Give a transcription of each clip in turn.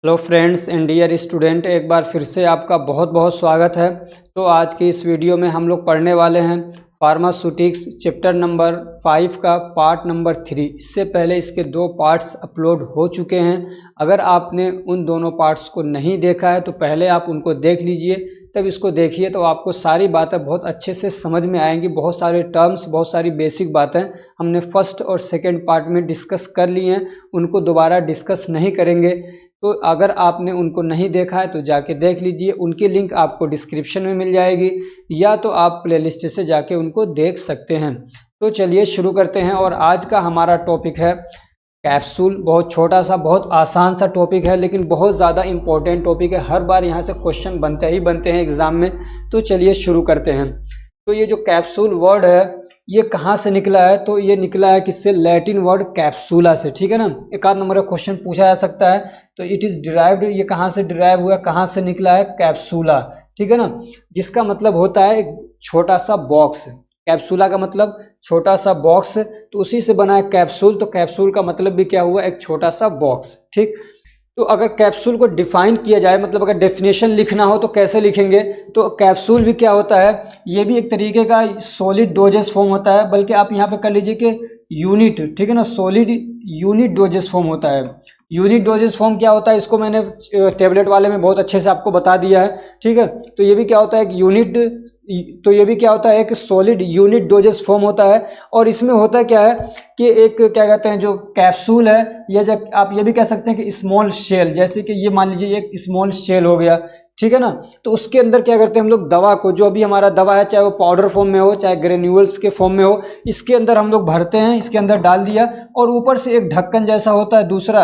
Hello friends and dear student, एक बार फिर से आपका बहुत बहुत स्वागत है। तो आज की इस वीडियो में हम लोग पढ़ने वाले हैं फार्मास्यूटिक्स चैप्टर नंबर 5 का पार्ट नंबर 3। इससे पहले इसके 2 पार्ट्स अपलोड हो चुके हैं। अगर आपने उन दोनों पार्ट्स को नहीं देखा है तो पहले आप उनको देख लीजिए, तब इसको देखिए तो आपको सारी बातें बहुत अच्छे से समझ में आएंगी। बहुत सारे टर्म्स, बहुत सारी बेसिक बातें हमने फर्स्ट और सेकंड पार्ट में डिस्कस कर ली हैं, उनको दोबारा डिस्कस नहीं करेंगे। तो अगर आपने उनको नहीं देखा है तो जाके देख लीजिए, उनकी लिंक आपको डिस्क्रिप्शन में मिल जाएगी, या तो आप प्लेलिस्ट से जाके उनको देख सकते हैं। तो चलिए शुरू करते हैं। और आज का हमारा टॉपिक है कैप्सूल। बहुत छोटा सा, बहुत आसान सा टॉपिक है, लेकिन बहुत ज़्यादा इम्पोर्टेंट टॉपिक है। हर बार यहाँ से क्वेश्चन बनते ही बनते हैं एग्ज़ाम में। तो चलिए शुरू करते हैं। तो ये जो कैप्सूल वर्ड है ये कहाँ से निकला है? तो ये निकला है किससे? लैटिन वर्ड कैप्सूला से, ठीक है ना। एक आध नंबर का क्वेश्चन पूछा जा सकता है। तो इट इज़ डिराइव्ड, ये कहाँ से डिराइव हुआ, कहाँ से निकला है? कैप्सूला, ठीक है ना, जिसका मतलब होता है एक छोटा सा बॉक्स। कैप्सूला का मतलब छोटा सा बॉक्स, तो उसी से बना है कैप्सूल। तो कैप्सूल का मतलब भी क्या हुआ? एक छोटा सा बॉक्स, ठीक। तो अगर कैप्सूल को डिफाइन किया जाए, मतलब अगर डेफिनेशन लिखना हो तो कैसे लिखेंगे? तो कैप्सूल भी क्या होता है? ये भी एक तरीके का सॉलिड डोजेस फॉर्म होता है, बल्कि आप यहाँ पे कर लीजिए कि यूनिट, ठीक है ना, सॉलिड यूनिट डोजेस फॉर्म होता है। यूनिट डोजेस फॉर्म क्या होता है, इसको मैंने टेबलेट वाले में बहुत अच्छे से आपको बता दिया है, ठीक है। तो ये भी क्या होता है? एक यूनिट, तो ये भी क्या होता है? एक सॉलिड यूनिट डोजेस फॉर्म होता है। और इसमें होता क्या है कि एक क्या कहते हैं, जो कैप्सूल है, या जब आप ये भी कह सकते हैं कि स्मॉल शेल, जैसे कि ये मान लीजिए एक स्मॉल शेल हो गया, ठीक है ना। तो उसके अंदर क्या करते हैं हम लोग? दवा को, जो भी हमारा दवा है, चाहे वो पाउडर फॉर्म में हो चाहे ग्रेन्यूल्स के फॉर्म में हो, इसके अंदर हम लोग भरते हैं, इसके अंदर डाल दिया, और ऊपर से एक ढक्कन जैसा होता है दूसरा,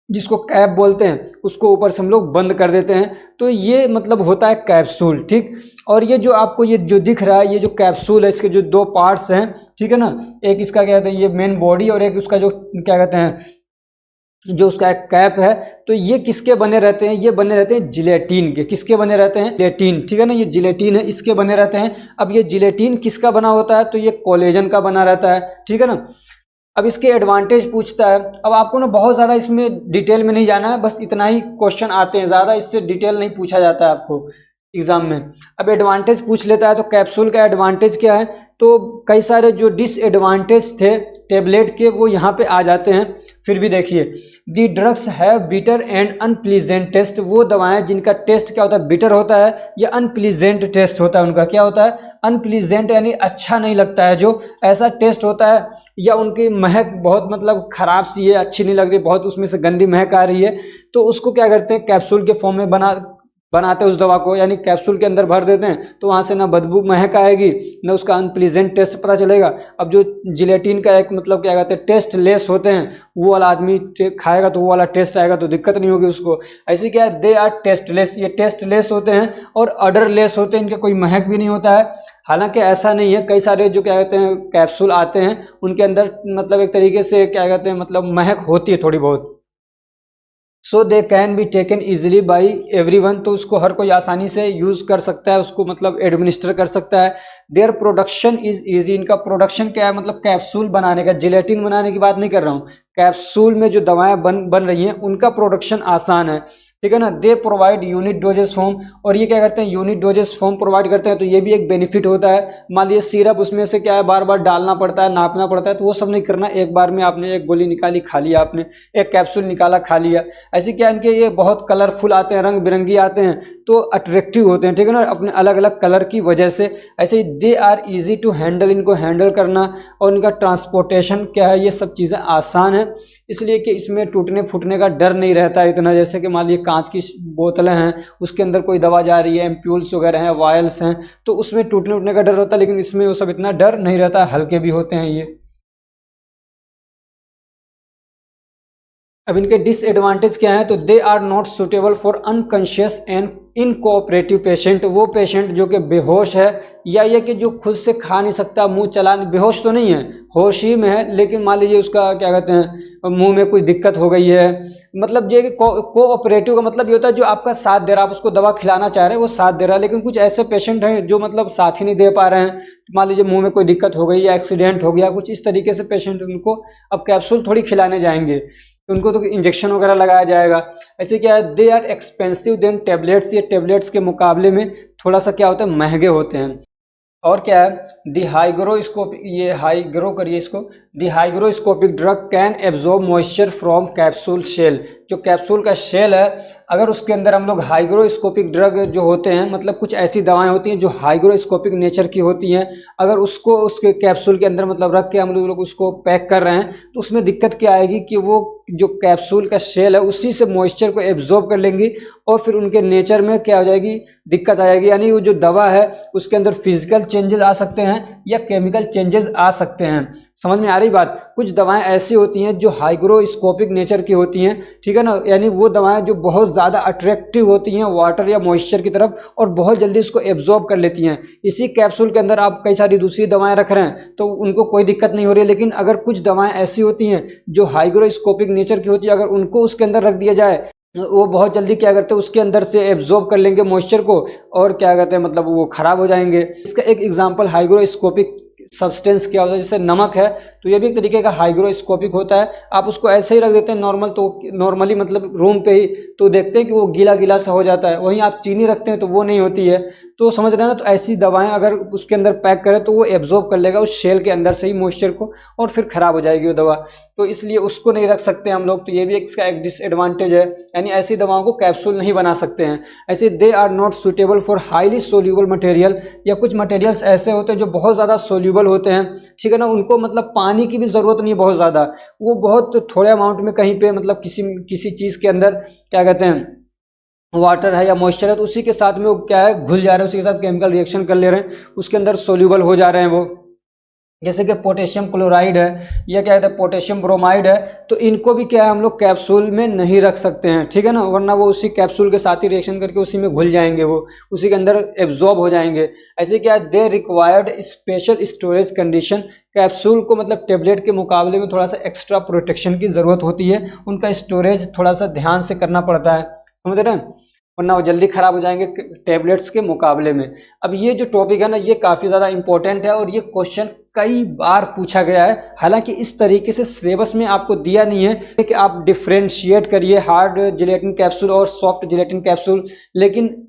जिसको कैप बोलते हैं, उसको ऊपर से हम लोग बंद कर देते हैं। तो ये मतलब होता है कैप्सूल, ठीक। और ये जो आपको ये जो दिख रहा है, ये जो कैप्सूल है, इसके जो 2 पार्ट्स हैं, ठीक है ना, एक इसका क्या कहते हैं ये मेन बॉडी, और एक उसका जो क्या कहते हैं, जो उसका एक कैप है। तो ये किसके बने रहते हैं? ये बने रहते हैं जिलेटिन के। किसके बने रहते हैं? जिलेटिन, ठीक है ना, ये जिलेटिन है, इसके बने रहते हैं। अब ये जिलेटिन किसका बना होता है? तो ये कोलेजन का बना रहता है, ठीक है ना। अब इसके एडवांटेज पूछता है। अब आपको ना बहुत ज़्यादा इसमें डिटेल में नहीं जाना है, बस इतना ही क्वेश्चन आते हैं, ज़्यादा इससे डिटेल नहीं पूछा जाता है आपको एग्जाम में। अब एडवांटेज पूछ लेता है, तो कैप्सूल का एडवांटेज क्या है? तो कई सारे जो डिसएडवांटेज थे टेबलेट के, वो यहाँ पे आ जाते हैं। फिर भी देखिए, the drugs have bitter and unpleasant taste. वो दवाएं जिनका टेस्ट क्या होता है? बिटर होता है, या अनप्लीजेंट टेस्ट होता है उनका। क्या होता है? अनप्लीजेंट, यानी अच्छा नहीं लगता है, जो ऐसा टेस्ट होता है। या उनकी महक बहुत मतलब खराब सी है, अच्छी नहीं लग रही, बहुत उसमें से गंदी महक आ रही है। तो उसको क्या करते हैं? कैप्सूल के फॉर्म में बनाते हैं उस दवा को, यानी कैप्सूल के अंदर भर देते हैं। तो वहाँ से ना बदबू महक आएगी, ना उसका अनप्लीजेंट टेस्ट पता चलेगा। अब जो जिलेटिन का एक मतलब क्या कहते हैं, टेस्ट लेस होते हैं, वो वाला आदमी खाएगा तो वो वाला टेस्ट आएगा, तो दिक्कत नहीं होगी उसको। ऐसे क्या है, दे आर टेस्टलेस, ये टेस्टलेस होते हैं और अडरलेस होते हैं, इनका कोई महक भी नहीं होता है। हालांकि ऐसा नहीं है, कई सारे जो क्या कहते हैं कैप्सूल आते हैं, उनके अंदर मतलब एक तरीके से क्या कहते हैं, मतलब महक होती है थोड़ी बहुत। So they can be taken easily by everyone, तो उसको हर कोई आसानी से यूज़ कर सकता है, उसको मतलब एडमिनिस्टर कर सकता है। देयर प्रोडक्शन इज ईजी, इनका प्रोडक्शन क्या है? मतलब कैप्सूल बनाने का, जिलेटिन बनाने की बात नहीं कर रहा हूँ, कैप्सूल में जो दवाएं बन रही हैं उनका प्रोडक्शन आसान है, ठीक है ना। They provide unit doses form, और ये क्या करते हैं? यूनिट डोजेस फॉर्म प्रोवाइड करते हैं। तो ये भी एक बेनिफिट होता है। मान लीजिए सिरप, उसमें से क्या है, बार बार डालना पड़ता है, नापना पड़ता है, तो वो सब नहीं करना, एक बार में आपने एक गोली निकाली, खा लिया आपने, एक कैप्सूल निकाला, खा लिया। ऐसे क्या इनके ये बहुत कलरफुल आते हैं, रंग बिरंगी आते हैं, तो अट्रैक्टिव होते हैं, ठीक है ना, अपने अलग अलग कलर की वजह से। ऐसे ही they are easy to handle, इनको हैंडल करना और इनका ट्रांसपोर्टेशन क्या है, ये सब चीज़ें आसान है, इसलिए कि इसमें टूटने फूटने का डर नहीं रहता है इतना। जैसे कि मान लीजिए कांच की बोतलें हैं, उसके अंदर कोई दवा जा रही है, एम्प्यूल्स वगैरह हैं, वायल्स हैं, तो उसमें टूटने उटने का डर रहता है, लेकिन इसमें वो सब इतना डर नहीं रहता, हल्के भी होते हैं ये। अब इनके डिसएडवांटेज क्या है? तो they are not suitable for unconscious and uncooperative patient. वो पेशेंट जो कि बेहोश है, या ये कि जो खुद से खा नहीं सकता, मुंह चला, बेहोश तो नहीं है, होश ही में है, लेकिन मान लीजिए उसका क्या कहते हैं, मुंह में कुछ दिक्कत हो गई है। मतलब ये कि कोऑपरेटिव का मतलब ये होता है जो आपका साथ दे रहा है, आप उसको दवा खिलाना चाह रहे हैं, वो साथ दे रहा है। लेकिन कुछ ऐसे पेशेंट हैं जो मतलब साथ ही नहीं दे पा रहे हैं, मान लीजिए मुंह में कोई दिक्कत हो गई या एक्सीडेंट हो गया, कुछ इस तरीके से पेशेंट, उनको अब कैप्सूल थोड़ी खिलाने जाएंगे। तो उनको तो इंजेक्शन वगैरह लगाया जाएगा। ऐसे क्या है, they are expensive than tablets, ये टेबलेट्स के मुकाबले में थोड़ा सा क्या होता है, महंगे होते हैं। और क्या है, दी हाइग्रोस्कोपिक, ये हाइग्रो करिए इसको, the hygroscopic drug can absorb moisture from capsule shell. जो कैप्सूल का शेल है, अगर उसके अंदर हम लोग हाइग्रोस्कोपिक ड्रग जो होते हैं, मतलब कुछ ऐसी दवाएं होती हैं जो हाइग्रोस्कोपिक नेचर की होती हैं, अगर उसको उसके कैप्सूल के अंदर मतलब रख के हम लोग उसको पैक कर रहे हैं, तो उसमें दिक्कत क्या आएगी कि वो जो कैप्सूल का शेल है उसी से मॉइस्चर को एब्जॉर्ब कर लेंगी और फिर उनके नेचर में क्या हो जाएगी, दिक्कत आ जाएगी। यानी वो जो दवा है उसके अंदर फिजिकल चेंजेस आ सकते हैं या केमिकल चेंजेस आ सकते हैं। समझ में आ रही बात। कुछ दवाएं ऐसी होती हैं जो हाइग्रोस्कोपिक नेचर की होती हैं, ठीक है ना, यानी वो दवाएं जो बहुत ज़्यादा अट्रैक्टिव होती हैं वाटर या मॉइस्चर की तरफ और बहुत जल्दी उसको एब्जॉर्ब कर लेती हैं। इसी कैप्सूल के अंदर आप कई सारी दूसरी दवाएं रख रहे हैं तो उनको कोई दिक्कत नहीं हो रही है, लेकिन अगर कुछ दवाएं ऐसी होती हैं जो हाइग्रोस्कोपिक नेचर की होती है, अगर उनको उसके अंदर रख दिया जाए वो बहुत जल्दी क्या करते हैं, उसके अंदर से एब्जॉर्ब कर लेंगे मॉइस्चर को और क्या कहते हैं, मतलब वो खराब हो जाएंगे। इसका एक एग्जांपल हाइग्रोस्कोपिक सब्सटेंस क्या होता है, जैसे नमक है, तो ये भी एक तरीके का हाइग्रोस्कोपिक होता है। आप उसको ऐसे ही रख देते हैं नॉर्मल, तो नॉर्मली मतलब रूम पे ही, तो देखते हैं कि वो गीला गीला सा हो जाता है। वहीं आप चीनी रखते हैं तो वो नहीं होती है। तो समझ रहे हैं ना, तो ऐसी दवाएं अगर उसके अंदर पैक करें तो वो एब्जॉर्ब कर लेगा उस शेल के अंदर से ही मॉइस्चर को और फिर खराब हो जाएगी वो दवा, तो इसलिए उसको नहीं रख सकते हम लोग। तो ये भी इसका एक डिसएडवांटेज है, यानी ऐसी दवाओं को कैप्सूल नहीं बना सकते हैं। ऐसे they are not suitable for highly soluble material, या कुछ मटेरियल्स ऐसे होते हैं जो बहुत ज़्यादा सोल्यूबल होते हैं, ठीक है ना, उनको मतलब पानी की भी ज़रूरत नहीं है बहुत ज़्यादा, वो बहुत थोड़े अमाउंट में कहीं पे मतलब किसी चीज़ के अंदर क्या कहते हैं वाटर है या मॉइस्चर है तो उसी के साथ में वो क्या है घुल जा रहे हैं, उसी के साथ केमिकल रिएक्शन कर ले रहे हैं, उसके अंदर सोल्यूबल हो जा रहे हैं वो। जैसे कि पोटेशियम क्लोराइड है या क्या कहते हैं पोटेशियम ब्रोमाइड है, तो इनको भी क्या है हम लोग कैप्सूल में नहीं रख सकते हैं, ठीक है ना, वरना वो उसी कैप्सूल के साथ ही रिएक्शन करके उसी में घुल जाएंगे, वो उसी के अंदर एब्जॉर्ब हो जाएंगे। ऐसे क्या है, they required special storage condition, capsule को मतलब टेबलेट के मुकाबले में थोड़ा सा एक्स्ट्रा प्रोटेक्शन की ज़रूरत होती है, उनका स्टोरेज थोड़ा सा ध्यान से करना पड़ता है, समझ रहे हैं, वरना वो जल्दी खराब हो जाएंगे टेबलेट्स के मुकाबले में। अब ये जो टॉपिक है ना ये काफ़ी ज़्यादा इंपॉर्टेंट है और ये क्वेश्चन कई बार पूछा गया है। हालांकि इस तरीके से सिलेबस में आपको दिया नहीं है कि आप डिफ्रेंशिएट करिए हार्ड जिलेटिन कैप्सूल और सॉफ्ट जिलेटिन कैप्सूल, लेकिन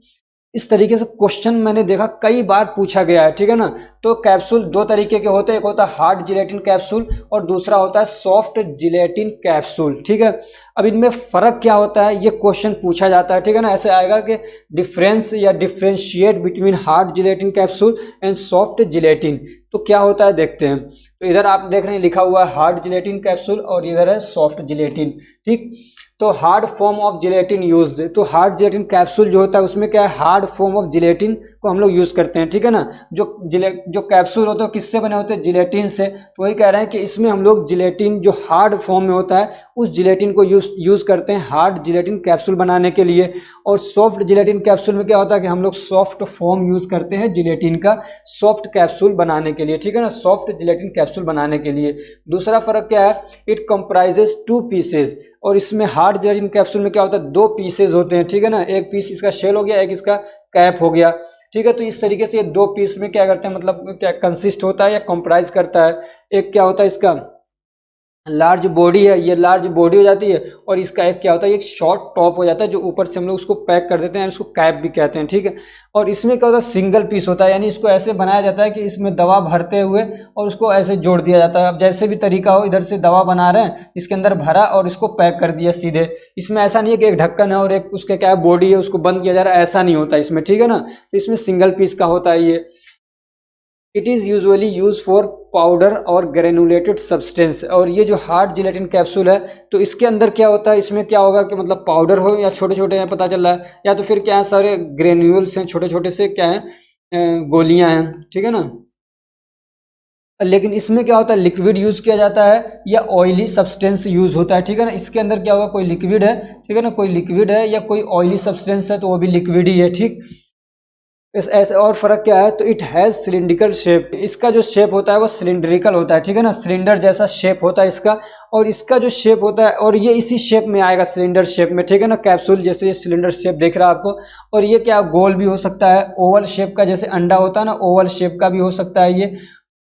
इस तरीके से क्वेश्चन मैंने देखा कई बार पूछा गया है, ठीक है ना। तो कैप्सूल दो तरीके के होते हैं, एक होता है हार्ड जिलेटिन कैप्सूल और दूसरा होता है सॉफ्ट जिलेटिन कैप्सूल, ठीक है। अब इनमें फ़र्क क्या होता है ये क्वेश्चन पूछा जाता है, ठीक है ना। ऐसे आएगा कि डिफरेंस या differentiate between hard gelatin capsule and soft gelatin, तो क्या होता है देखते हैं। तो इधर आप देख रहे हैं लिखा हुआ है हार्ड जिलेटिन कैप्सूल और इधर है सॉफ्ट जिलेटिन, ठीक। तो hard form of gelatin used, तो हार्ड जिलेटिन कैप्सूल जो होता है उसमें क्या है हार्ड फॉर्म ऑफ जिलेटिन को हम लोग यूज करते हैं, ठीक है ना। जो कैप्सूल होते हैं किससे बने होते हैं, जिलेटिन से, तो वही कह रहे हैं कि इसमें हम लोग जिलेटिन जो हार्ड फॉर्म में होता है उस जिलेटिन को यूज करते हैं हार्ड जिलेटिन कैप्सूल बनाने के लिए। और सॉफ्ट जिलेटिन कैप्सूल में क्या होता है कि हम लोग सॉफ्ट फॉर्म यूज करते हैं जिलेटिन का सॉफ्ट कैप्सूल बनाने के लिए, ठीक है ना, सॉफ्ट जिलेटिन कैप्सूल बनाने के लिए। दूसरा फर्क क्या है, इट कंप्राइजेस 2 पीसेज, और इसमें हार्ड जिलेटिन कैप्सूल में क्या होता है 2 पीसेज होते हैं, ठीक है ना, एक पीस इसका शेल हो गया एक इसका कैप हो गया, ठीक है। तो इस तरीके से ये 2 पीस में क्या करते हैं मतलब क्या कंसिस्ट होता है या कंप्राइज करता है। एक क्या होता है इसका लार्ज बॉडी है, ये लार्ज बॉडी हो जाती है, और इसका एक क्या होता है एक शॉर्ट टॉप हो जाता है जो ऊपर से हम लोग उसको पैक कर देते हैं, इसको कैप भी कहते हैं, ठीक है। और इसमें क्या होता है सिंगल पीस होता है, यानी इसको ऐसे बनाया जाता है कि इसमें दवा भरते हुए और उसको ऐसे जोड़ दिया जाता है। अब जैसे भी तरीका हो, इधर से दवा बना रहे हैं इसके अंदर भरा और इसको पैक कर दिया सीधे। इसमें ऐसा नहीं है कि एक ढक्कन है और एक उसके क्या बॉडी है उसको बंद किया जा रहा है, ऐसा नहीं होता इसमें, ठीक है ना। तो इसमें सिंगल पीस का होता है ये। It is usually use for powder और ग्रेनुलेटेड सब्सटेंस, और ये जो हार्ड जिलेटिन कैप्सूल है तो इसके अंदर क्या होता है, इसमें क्या होगा कि मतलब पाउडर हो या छोटे छोटे हैं पता चल रहा है, या तो फिर क्या है सारे ग्रेन्यूल्स हैं छोटे छोटे से क्या है गोलियां हैं, ठीक है ना। लेकिन इसमें क्या होता है लिक्विड यूज किया जाता है या ऑयली सब्सटेंस यूज होता है, ठीक है ना। इसके अंदर क्या होगा कोई लिक्विड है, ठीक है ना, कोई लिक्विड है या कोई ऑयली सब्सटेंस है तो वो भी लिक्विड ही है, ठीक। इस ऐसे और फर्क क्या है, तो इट हैज़ सिलिंड्रिकल शेप, इसका जो शेप होता है वो सिलिंड्रिकल होता है, ठीक है ना, सिलेंडर जैसा शेप होता है इसका। और इसका जो शेप होता है और ये इसी शेप में आएगा सिलेंडर शेप में, ठीक है ना, कैप्सूल जैसे ये सिलेंडर शेप देख रहा है आपको। और ये क्या गोल भी हो सकता है, ओवल शेप का, जैसे अंडा होता है ना ओवल शेप का भी हो सकता है, ये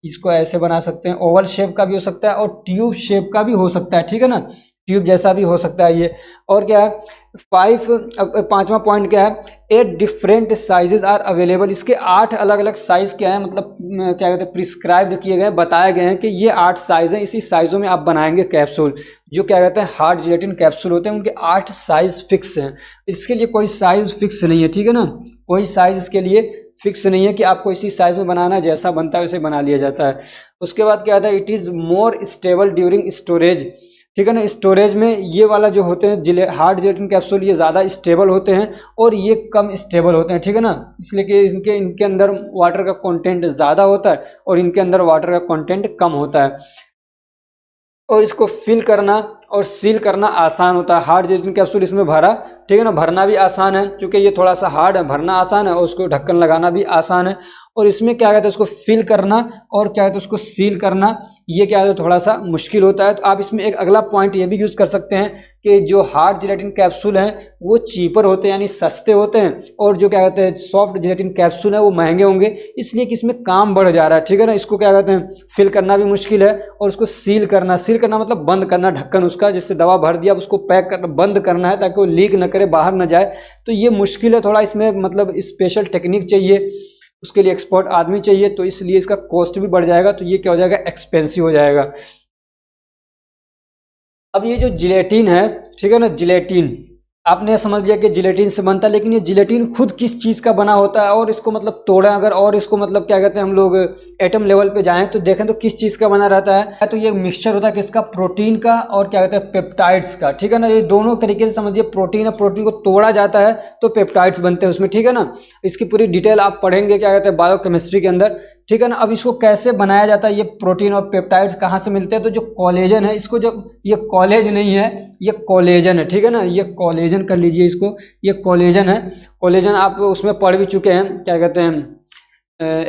इसको ऐसे बना सकते हैं, ओवल शेप का भी हो सकता है और ट्यूब शेप का भी हो सकता है, ठीक है ना। ट्यूब जैसा भी हो सकता है ये। और क्या है, पांचवा पॉइंट क्या है, 8 डिफरेंट साइजेस आर अवेलेबल। इसके 8 अलग अलग साइज क्या है, मतलब क्या कहते हैं प्रिस्क्राइब्ड किए गए, बताए गए हैं कि ये 8 साइज हैं, इसी साइजों में आप बनाएंगे कैप्सूल। जो क्या कहते हैं हार्ड जिलेटिन कैप्सूल होते हैं, उनके 8 साइज फिक्स हैं। इसके लिए कोई साइज फिक्स नहीं है, ठीक है ना, कोई साइज इसके लिए फिक्स नहीं है कि आपको इसी साइज में बनाना है, जैसा बनता है वैसे बना लिया जाता है। उसके बाद क्या आता है, it is more stable during storage, ठीक है ना। स्टोरेज में ये वाला जो होते हैं हार्ड जिलेटिन कैप्सूल, ये ज़्यादा स्टेबल होते हैं और ये कम स्टेबल होते हैं, ठीक है ना। इसलिए कि इनके अंदर वाटर का कंटेंट ज़्यादा होता है और इनके अंदर वाटर का कंटेंट कम होता है। और इसको फिल करना और सील करना आसान होता है। हार्ड जिलेटिन कैप्सूल इसमें भरा, ठीक है ना, भरना भी आसान है क्योंकि ये थोड़ा सा हार्ड है, भरना आसान है और उसको ढक्कन लगाना भी आसान है। और इसमें क्या कहते हैं, उसको फिल करना और क्या कहते हैं उसको सील करना, ये क्या है थोड़ा सा मुश्किल होता है। तो आप इसमें एक अगला पॉइंट ये भी यूज़ कर सकते हैं कि जो हार्ड जिलेटिन कैप्सूल हैं वो चीपर होते हैं, यानी सस्ते होते हैं, और जो क्या कहते हैं सॉफ्ट जिलेटिन कैप्सूल है वो महंगे होंगे, इसलिए कि इसमें काम बढ़ जा रहा है, ठीक है ना। इसको क्या कहते हैं फिल करना भी मुश्किल है और उसको सील करना मतलब बंद करना ढक्कन उसका, जिससे दवा भर दिया, उसको पैक करना, बंद करना है ताकि वो लीक न करे, बाहर न जाए। तो ये मुश्किल है थोड़ा, इसमें मतलब स्पेशल टेक्निक चाहिए, उसके लिए एक्सपर्ट आदमी चाहिए, तो इसलिए इसका कॉस्ट भी बढ़ जाएगा, तो ये क्या हो जाएगा एक्सपेंसिव हो जाएगा। अब ये जो जिलेटिन है, ठीक है ना, जिलेटिन आपने समझ लिया कि जिलेटिन से बनता है, लेकिन ये जिलेटिन खुद किस चीज़ का बना होता है, और इसको मतलब तोड़ें अगर, और इसको मतलब क्या कहते हैं हम लोग एटम लेवल पे जाएं तो देखें तो किस चीज़ का बना रहता है। तो ये मिक्सचर होता है किसका, प्रोटीन का और क्या कहते हैं पेप्टाइड्स का, ठीक है ना। ये दोनों तरीके से समझिए, प्रोटीन है, प्रोटीन को तोड़ा जाता है तो पेप्टाइड्स बनते हैं उसमें, ठीक है ना। इसकी पूरी डिटेल आप पढ़ेंगे क्या कहते हैं बायोकेमिस्ट्री के अंदर, ठीक है ना। अब इसको कैसे बनाया जाता है, ये प्रोटीन और पेप्टाइड्स कहाँ से मिलते हैं, तो जो कोलेजन है, इसको जो ये कॉलेज नहीं है, ये कोलेजन है, ठीक है ना, ये कोलेजन कर लीजिए इसको, ये कोलेजन है। कोलेजन आप उसमें पढ़ भी चुके हैं, क्या कहते हैं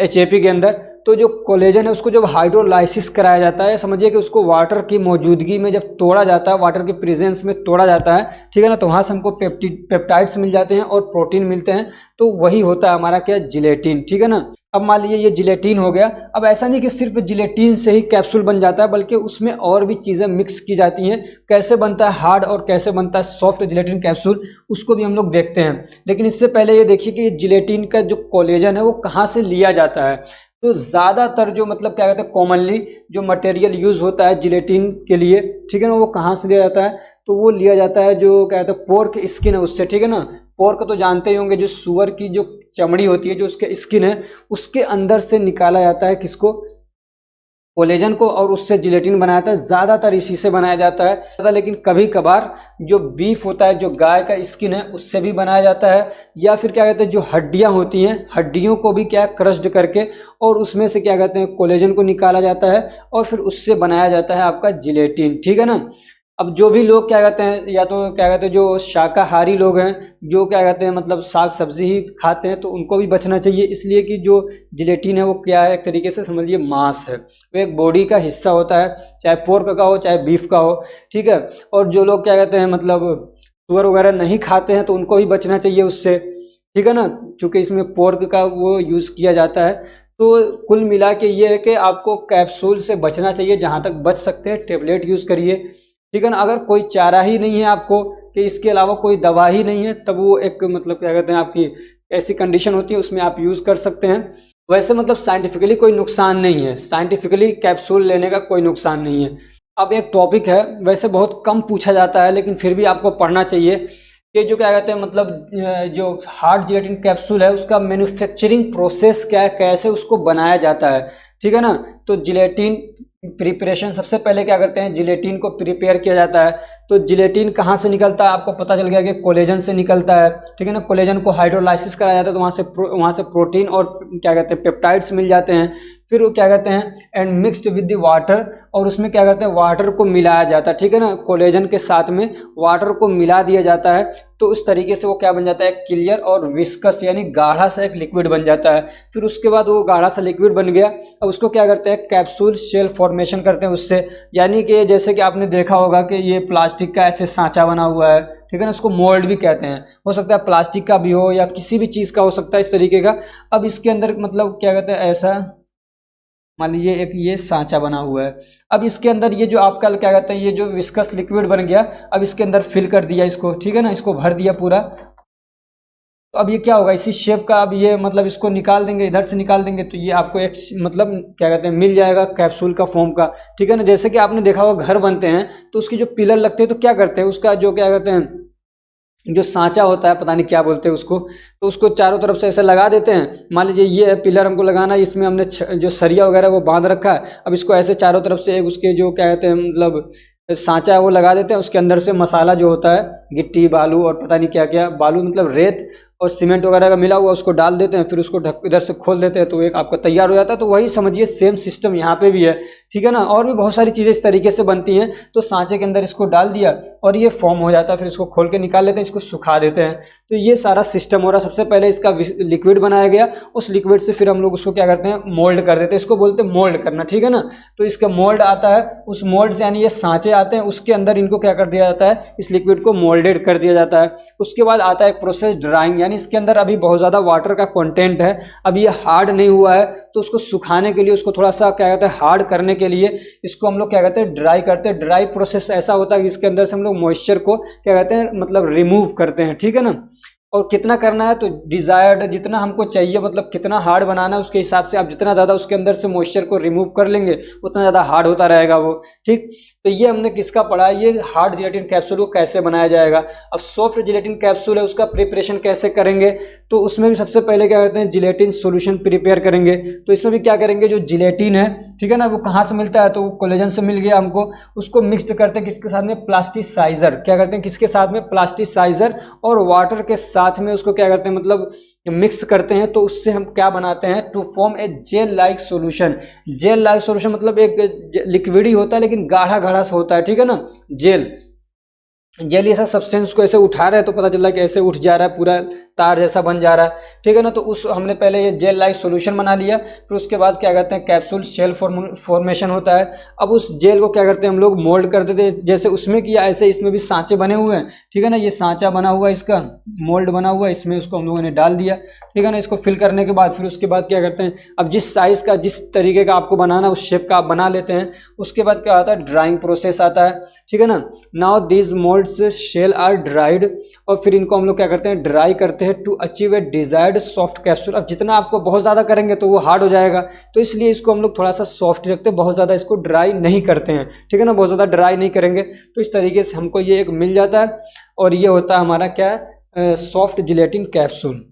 HAP के अंदर। तो जो कोलेजन है उसको जब हाइड्रोलाइसिस कराया जाता है, समझिए कि उसको वाटर की मौजूदगी में जब तोड़ा जाता है, वाटर के प्रेजेंस में तोड़ा जाता है, ठीक है ना, तो वहाँ से हमको पेप्टाइड्स मिल जाते हैं और प्रोटीन मिलते हैं, तो वही होता है हमारा क्या, जिलेटिन, ठीक है ना। अब मान लीजिए ये जिलेटिन हो गया। अब ऐसा नहीं कि सिर्फ जिलेटिन से ही कैप्सूल बन जाता है, बल्कि उसमें और भी चीज़ें मिक्स की जाती हैं। कैसे बनता है हार्ड और कैसे बनता है सॉफ्ट जिलेटिन कैप्सूल, उसको भी हम लोग देखते हैं। लेकिन इससे पहले ये देखिए कि जिलेटिन का जो कोलेजन है वो कहाँ से लिया जाता है। तो ज़्यादातर जो मतलब क्या कहते हैं कॉमनली जो मटेरियल यूज़ होता है जिलेटिन के लिए, ठीक है ना, वो कहाँ से लिया जाता है, तो वो लिया जाता है जो कहते हैं पोर्क स्किन है उससे, ठीक है ना। पोर्क तो जानते ही होंगे, जो सुअर की जो चमड़ी होती है, जो उसके स्किन है, उसके अंदर से निकाला जाता है किसको, कोलेजन को, और उससे जिलेटिन बनाया जाता है। ज़्यादातर इसी से बनाया जाता है, लेकिन कभी कभार जो बीफ होता है, जो गाय का स्किन है, उससे भी बनाया जाता है। या फिर क्या कहते हैं जो हड्डियां होती हैं, हड्डियों को भी क्या क्रश्ड करके और उसमें से क्या कहते हैं कोलेजन को निकाला जाता है और फिर उससे बनाया जाता है आपका जिलेटिन, ठीक है ना। अब जो भी लोग क्या कहते हैं, या तो क्या कहते हैं जो शाकाहारी लोग हैं, जो क्या कहते हैं मतलब साग सब्जी ही खाते हैं, तो उनको भी बचना चाहिए, इसलिए कि जो जिलेटिन है वो क्या है, एक तरीके से समझिए मांस है, वो एक बॉडी का हिस्सा होता है, चाहे पोर्क का हो चाहे बीफ का हो, ठीक है। और जो लोग क्या कहते हैं मतलब सुअर वगैरह नहीं खाते हैं, तो उनको भी बचना चाहिए उससे, ठीक है ना, क्योंकि इसमें पोर्क का वो यूज़ किया जाता है। तो कुल मिला के ये है कि आपको कैप्सूल से बचना चाहिए, जहाँ तक बच सकते हैं टेबलेट यूज़ करिए, ठीक है ना। अगर कोई चारा ही नहीं है आपको, कि इसके अलावा कोई दवा ही नहीं है, तब वो एक मतलब क्या कहते हैं आपकी ऐसी कंडीशन होती है, उसमें आप यूज़ कर सकते हैं। वैसे मतलब साइंटिफिकली कोई नुकसान नहीं है, साइंटिफिकली कैप्सूल लेने का कोई नुकसान नहीं है। अब एक टॉपिक है, वैसे बहुत कम पूछा जाता है, लेकिन फिर भी आपको पढ़ना चाहिए कि जो क्या कहते हैं मतलब जो हार्ड जिलेटिन कैप्सूल है उसका मैन्युफैक्चरिंग प्रोसेस क्या है, कैसे उसको बनाया जाता है, ठीक है ना। तो जिलेटिन प्रिपरेशन, सबसे पहले क्या करते हैं, जिलेटिन को प्रिपेयर किया जाता है। तो जिलेटिन कहाँ से निकलता है, आपको पता चल गया कि कोलेजन से निकलता है, ठीक है ना। कोलेजन को हाइड्रोलाइसिस कराया जाता है, तो वहाँ से प्रोटीन और क्या कहते हैं पेप्टाइड्स मिल जाते हैं। फिर वो क्या कहते हैं and mixed with the water, और उसमें क्या करते हैं वाटर को मिलाया जाता है, ठीक है ना। कोलेजन के साथ में वाटर को मिला दिया जाता है, तो उस तरीके से वो क्या बन जाता है, क्लियर और विस्कस यानी गाढ़ा सा एक लिक्विड बन जाता है। फिर उसके बाद वो गाढ़ा सा लिक्विड बन गया, अब उसको क्या करते हैं कैप्सूल शेल फॉर्मेशन करते हैं उससे, यानी कि जैसे कि आपने देखा होगा कि ये प्लास्टिक का ऐसे सांचा बना हुआ है, ठीक है ना, उसको मोल्ड भी कहते हैं, हो सकता है प्लास्टिक का भी हो या किसी भी चीज़ का हो सकता है इस तरीके का। अब इसके अंदर मतलब क्या कहते हैं ऐसा मान लीजिए एक ये सांचा बना हुआ है। अब इसके अंदर ये जो आपका क्या कहते हैं, ये जो विस्कस लिक्विड बन गया, अब इसके अंदर फिल कर दिया इसको, ठीक है ना, इसको भर दिया पूरा। तो अब ये क्या होगा, इसी शेप का, अब ये मतलब इसको निकाल देंगे, इधर से निकाल देंगे तो ये आपको एक मतलब क्या कहते हैं मिल जाएगा कैप्सूल का फॉर्म का, ठीक है ना। जैसे कि आपने देखा होगा घर बनते हैं तो उसकी जो पिलर लगते हैं तो क्या करते हैं, उसका जो क्या कहते हैं जो सांचा होता है, पता नहीं क्या बोलते हैं उसको, तो उसको चारों तरफ से ऐसे लगा देते हैं। मान लीजिए ये है पिलर हमको लगाना है, इसमें हमने जो सरिया वगैरह वो बांध रखा है, अब इसको ऐसे चारों तरफ से एक उसके जो क्या कहते हैं मतलब सांचा है वो लगा देते हैं। उसके अंदर से मसाला जो होता है, गिट्टी बालू और पता नहीं क्या क्या, बालू मतलब रेत और सीमेंट वगैरह का मिला हुआ, उसको डाल देते हैं, फिर उसको इधर से खोल देते हैं तो एक आपका तैयार हो जाता है। तो वही समझिए सेम सिस्टम यहाँ पे भी है, ठीक है ना। और भी बहुत सारी चीज़ें इस तरीके से बनती हैं। तो सांचे के अंदर इसको डाल दिया और ये फॉर्म हो जाता है, फिर इसको खोल के निकाल लेते हैं, इसको सुखा देते हैं। तो ये सारा सिस्टम हो रहा है। सबसे पहले इसका लिक्विड बनाया गया, उस लिक्विड से फिर हम लोग उसको क्या करते हैं मोल्ड कर देते हैं, इसको बोलते हैं मोल्ड करना, ठीक है ना। तो इसका मोल्ड आता है, उस मोल्ड से यानी ये सांचे आते हैं, उसके अंदर इनको क्या कर दिया जाता है, इस लिक्विड को मोल्डेड कर दिया जाता है। उसके बाद आता है एक प्रोसेस ड्राइंग, यानी इसके अंदर अभी बहुत ज़्यादा वाटर का कंटेंट है, अब ये हार्ड नहीं हुआ है, तो उसको सुखाने के लिए, उसको थोड़ा सा क्या कहते हैं हार्ड करने के लिए इसको हम लोग क्या कहते हैं ड्राई करते हैं। ड्राई प्रोसेस ऐसा होता है कि इसके अंदर से हम लोग मॉइस्चर को क्या कहते हैं मतलब रिमूव करते हैं, ठीक है ना। और कितना करना है तो डिजायर्ड जितना हमको चाहिए, मतलब कितना हार्ड बनाना है उसके हिसाब से आप जितना ज़्यादा उसके अंदर से मॉइस्चर को रिमूव कर लेंगे उतना ज़्यादा हार्ड होता रहेगा वो, ठीक। तो ये हमने किसका पढ़ा है, ये हार्ड जिलेटिन कैप्सूल को कैसे बनाया जाएगा। अब सॉफ्ट जिलेटिन कैप्सूल है, उसका प्रिपरेशन कैसे करेंगे, तो उसमें भी सबसे पहले क्या करते हैं जिलेटिन सोल्यूशन प्रिपेयर करेंगे। तो इसमें भी क्या करेंगे, जो जिलेटिन है, ठीक है ना, वो कहाँ से मिलता है, तो कोलेजन से मिल गया हमको, उसको मिक्स करते हैं किसके साथ में, प्लास्टिसाइजर, क्या करते हैं किसके साथ में, प्लास्टिसाइजर और वाटर के साथ में उसको क्या करते हैं मतलब मिक्स करते हैं। तो उससे हम क्या बनाते हैं, to form a gel like solution. Gel like solution मतलब एक लिक्विड ही होता है लेकिन गाढ़ा गाढ़ा सा होता है, ठीक है ना। जेल जेली ऐसा सब्सटेंस को ऐसे उठा रहे हैं तो पता चल रहा है कि ऐसे उठ जा रहा है, पूरा तार जैसा बन जा रहा है, ठीक है ना। तो उस हमने पहले ये जेल लाइक सॉल्यूशन बना लिया, फिर उसके बाद क्या कहते हैं कैप्सूल शेल फॉर्मेशन होता है। अब उस जेल को क्या करते हैं हम लोग मोल्ड कर देते हैं, जैसे उसमें किया ऐसे इसमें भी सांचे बने हुए हैं, ठीक है ना। ये सांचा बना हुआ है, इसका मोल्ड बना हुआ है, इसमें उसको हम लोगों ने डाल दिया, ठीक है ना। इसको फिल करने के बाद फिर उसके बाद क्या करते हैं, अब जिस साइज़ का जिस तरीके का आपको बनाना उस शेप का आप बना लेते हैं। उसके बाद क्या आता है ड्राइंग प्रोसेस आता है, ठीक है ना। Now these moulds shall are dried, और फिर इनको हम लोग क्या करते हैं ड्राई करते हैं to achieve a desired soft capsule. अब जितना आपको बहुत ज़्यादा करेंगे तो वो हार्ड हो जाएगा, तो इसलिए इसको हम लोग थोड़ा सा सॉफ्ट रखते हैं, बहुत ज़्यादा इसको ड्राई नहीं करते हैं, ठीक है ना, बहुत ज़्यादा ड्राई नहीं करेंगे। तो इस तरीके से हमको ये एक मिल जाता है और ये होता है हमारा क्या सॉफ्ट जिलेटिन कैप्सूल।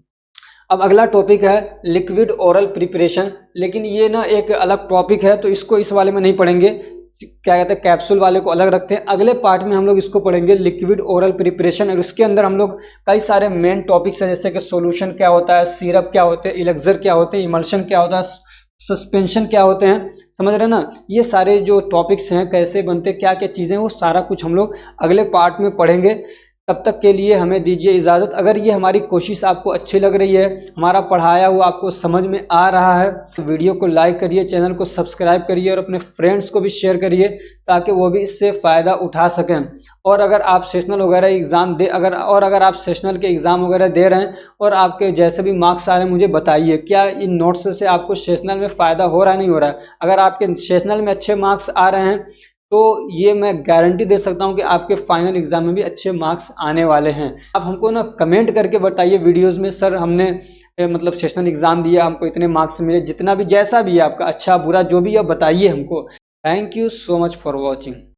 अब अगला टॉपिक है लिक्विड ओरल प्रिपरेशन, लेकिन ये ना एक अलग टॉपिक है तो इसको इस वाले में नहीं पढ़ेंगे, क्या कहते हैं कैप्सूल वाले को अलग रखते हैं। अगले पार्ट में हम लोग इसको पढ़ेंगे लिक्विड ओरल प्रिपरेशन, और उसके अंदर हम लोग कई सारे मेन टॉपिक्स हैं, जैसे कि सॉल्यूशन क्या होता है, सिरप क्या होते हैं, इलेक्सर क्या होते हैं, इमल्शन क्या होता है, सस्पेंशन क्या होते हैं, समझ रहे हैं ना। ये सारे जो टॉपिक्स हैं कैसे बनते हैं क्या क्या चीज़ें, वो सारा कुछ हम लोग अगले पार्ट में पढ़ेंगे। तब तक के लिए हमें दीजिए इजाज़त। अगर ये हमारी कोशिश आपको अच्छी लग रही है, हमारा पढ़ाया हुआ आपको समझ में आ रहा है, तो वीडियो को लाइक करिए, चैनल को सब्सक्राइब करिए और अपने फ्रेंड्स को भी शेयर करिए ताकि वो भी इससे फ़ायदा उठा सकें। और अगर आप सेशनल वगैरह एग्ज़ाम अगर आप सेशनल के एग्ज़ाम वगैरह दे रहे हैं और आपके जैसे भी मार्क्स आ रहे हैं, मुझे बताइए क्या इन नोट्स से आपको सेशनल में फ़ायदा हो रहा है नहीं हो रहा है। अगर आपके सेशनल में अच्छे मार्क्स आ रहे हैं तो ये मैं गारंटी दे सकता हूँ कि आपके फाइनल एग्जाम में भी अच्छे मार्क्स आने वाले हैं। आप हमको ना कमेंट करके बताइए वीडियोस में, सर हमने मतलब सेशनल एग्जाम दिया, हमको इतने मार्क्स मिले, जितना भी जैसा भी है आपका अच्छा बुरा जो भी है बताइए हमको। Thank you so much for watching.